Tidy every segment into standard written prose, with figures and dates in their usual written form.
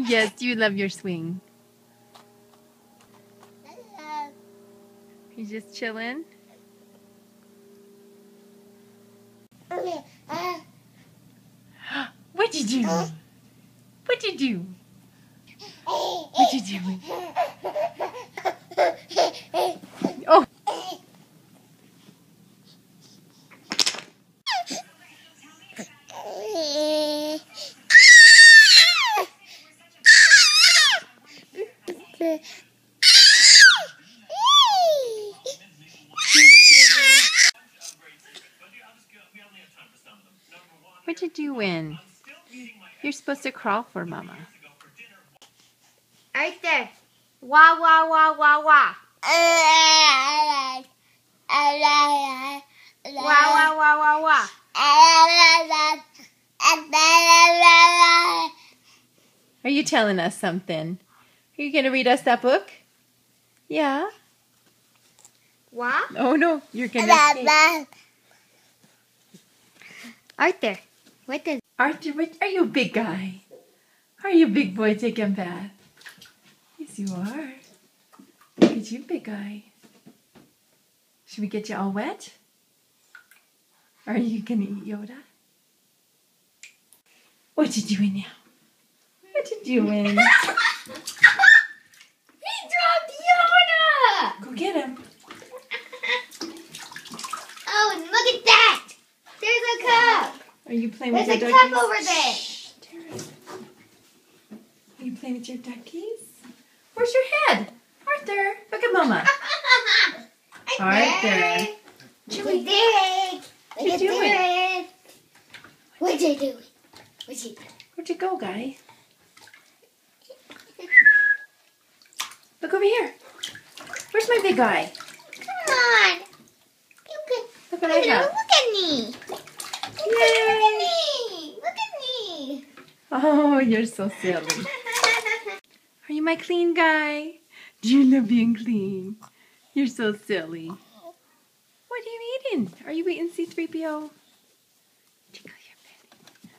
Yes, you love your swing. You just chilling? What'd you do? What'd you do? What you doing? Oh. What you doing? You're supposed to crawl for Mama. Right there. Wah, wah, wah, wah, wah. Wah, wah, wah, wah, wah. Are you telling us something? Are you going to read us that book? Yeah. Wah? Oh no, you're going to escape. Arthur, what does... Arthur, are you a big guy? Are you a big boy taking a bath? Yes, you are. Look at you, big guy. Should we get you all wet? Are you going to eat Yoda? What you doing now? What you doing? He dropped Yoda! Go get him. Oh, and look at that! There's a cup! Are you playing with There's your a duckies? cup over there! Shh, Tara. Are you playing with your duckies? Where's your head? Arthur, look at Mama. Arthur. Chewy. Look What at you doing? this. What you doing? What you doing? Where'd you go, guy? Look over here. Where's my big guy? Come on. You can... Look what I have. Look at me. Yay. Look at me. Oh, you're so silly. Are you my clean guy? Do you love being clean? You're so silly. What are you eating? Are you eating C-3PO? Tickle your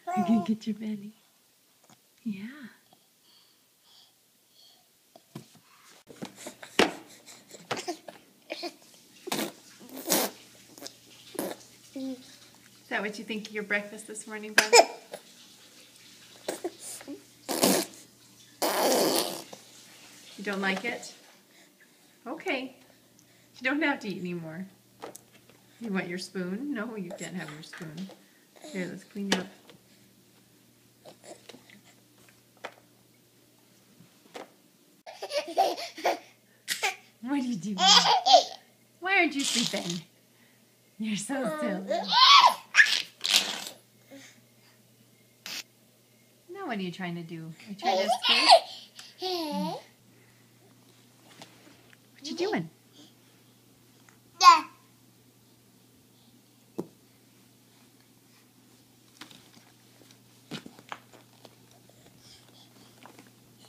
belly. You can get your belly. Yeah. Is that what you think of your breakfast this morning, Bubba? You don't like it? Okay. You don't have to eat anymore. You want your spoon? No, you can't have your spoon. Here, let's clean you up. What are you doing? Why aren't you sleeping? You're so silly. Now what are you trying to do? Are you trying to escape? What you doing?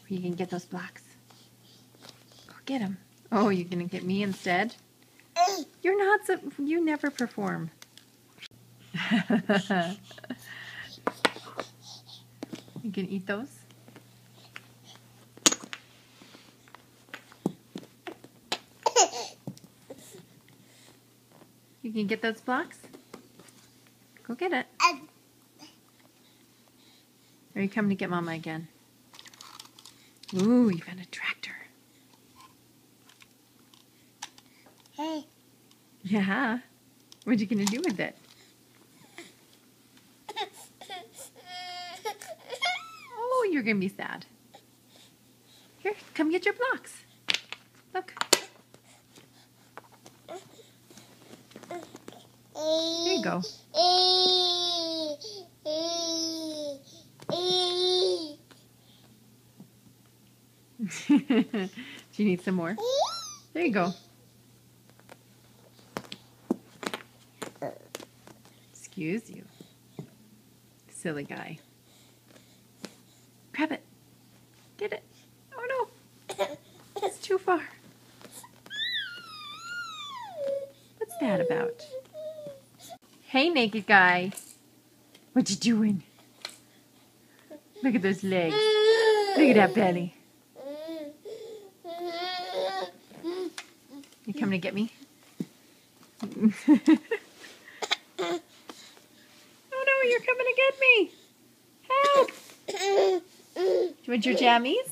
You can get those blocks. Go get them. Oh, you're gonna get me instead? You're not. You never perform. You can eat those. You can get those blocks. Go get it. Are you coming to get Mama again? Ooh, you found a tractor. Hey. Yeah. What you gonna do with it? Oh, you're gonna be sad. Here, come get your blocks. Look. There you go. Do you need some more? There you go. Excuse you. Silly guy. Grab it. Get it. Oh no. It's too far. What's that about? Hey, naked guy. What you doing? Look at those legs. Look at that belly. You coming to get me? Oh no, you're coming to get me. Help! Do you want your jammies?